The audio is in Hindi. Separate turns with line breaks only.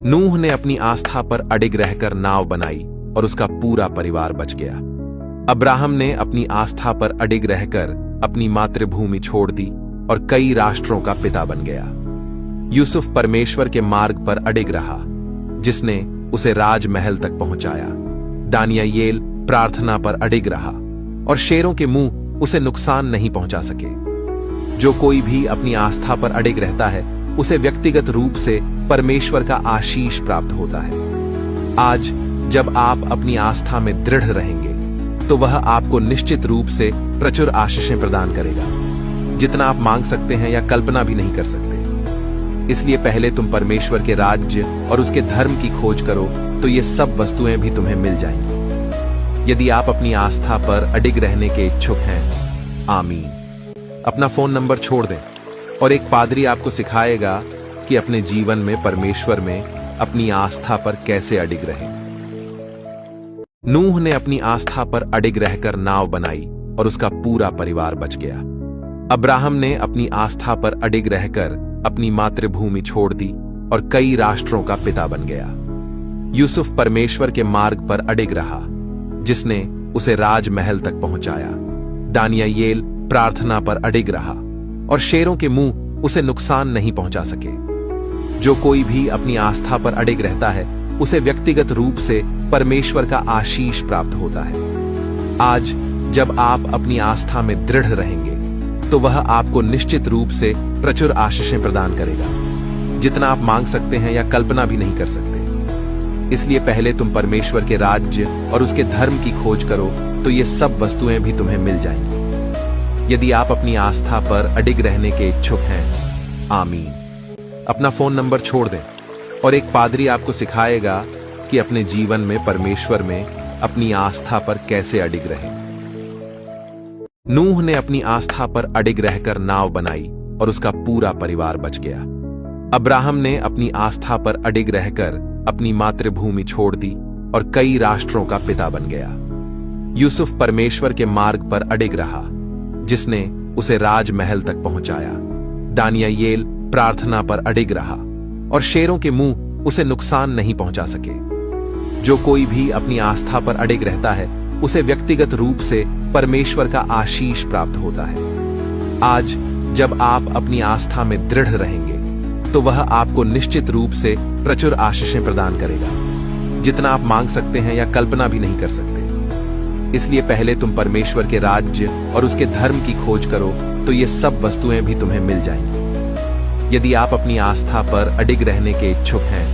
नूह ने अपनी आस्था पर अडिग रहकर नाव बनाई और उसका पूरा परिवार बच गया। अब्राहम ने अपनी आस्था पर अडिग रहकर अपनी मातृभूमि छोड़ दी और कई राष्ट्रों का पिता बन गया। यूसुफ परमेश्वर के मार्ग पर अडिग रहा, जिसने उसे राजमहल तक पहुंचाया। दानियेल प्रार्थना पर अडिग रहा और शेरों के मुंह उसे नुकसान नहीं पहुंचा सके। जो कोई भी अपनी आस्था पर अडिग रहता है, उसे व्यक्तिगत रूप से परमेश्वर का आशीष प्राप्त होता है। आज जब आप अपनी आस्था में दृढ़ रहेंगे, तो वह आपको निश्चित रूप से प्रचुर आशीषें प्रदान करेगा, जितना आप मांग सकते हैं या कल्पना भी नहीं कर सकते। इसलिए पहले तुम परमेश्वर के राज्य और उसके धर्म की खोज करो, तो ये सब वस्तुएं भी तुम्हें मिल जाएंगी। यदि आप अपनी आस्था पर अडिग रहने के इच्छुक हैं, आमीन। अपना फोन नंबर छोड़ दें और एक पादरी आपको सिखाएगा कि अपने जीवन में परमेश्वर में अपनी आस्था पर कैसे अडिग रहें। नूह ने अपनी आस्था पर अडिग रहकर नाव बनाई और उसका पूरा परिवार बच गया। अब्राहम ने अपनी आस्था पर अडिग रहकर अपनी मातृभूमि छोड़ दी और कई राष्ट्रों का पिता बन गया। यूसुफ परमेश्वर के मार्ग पर अडिग रहा, जिसने उसे राजमहल तक पहुंचाया। दानियेल प्रार्थना पर अडिग रहा और शेरों के मुंह उसे नुकसान नहीं पहुंचा सके। जो कोई भी अपनी आस्था पर अडिग रहता है, उसे व्यक्तिगत रूप से परमेश्वर का आशीष प्राप्त होता है। आज जब आप अपनी आस्था में दृढ़ रहेंगे, तो वह आपको निश्चित रूप से प्रचुर आशीषें प्रदान करेगा, जितना आप मांग सकते हैं या कल्पना भी नहीं कर सकते। इसलिए पहले तुम परमेश्वर के राज्य और उसके धर्म की खोज करो, तो ये सब वस्तुएं भी तुम्हें मिल जाएंगी। यदि आप अपनी आस्था पर अडिग रहने के इच्छुक हैं, आमीन। अपना फोन नंबर छोड़ दें और एक पादरी आपको सिखाएगा कि अपने जीवन में परमेश्वर में अपनी आस्था पर कैसे अडिग रहें। नूह ने अपनी आस्था पर अडिग रहकर नाव बनाई और उसका पूरा परिवार बच गया। अब्राहम ने अपनी आस्था पर अडिग रहकर अपनी मातृभूमि छोड़ दी और कई राष्ट्रों का पिता बन गया। यूसुफ परमेश्वर के मार्ग पर अडिग रहा, जिसने उसे राजमहल तक पहुंचाया। दानियेल प्रार्थना पर अडिग रहा और शेरों के मुंह उसे नुकसान नहीं पहुंचा सके। जो कोई भी अपनी आस्था पर अडिग रहता है, उसे व्यक्तिगत रूप से परमेश्वर का आशीष प्राप्त होता है। आज जब आप अपनी आस्था में दृढ़ रहेंगे, तो वह आपको निश्चित रूप से प्रचुर आशीषें प्रदान करेगा, जितना आप मांग सकते हैं या कल्पना भी नहीं कर सकते। इसलिए पहले तुम परमेश्वर के राज्य और उसके धर्म की खोज करो, तो ये सब वस्तुएं भी तुम्हें मिल जाएंगी। यदि आप अपनी आस्था पर अडिग रहने के इच्छुक हैं,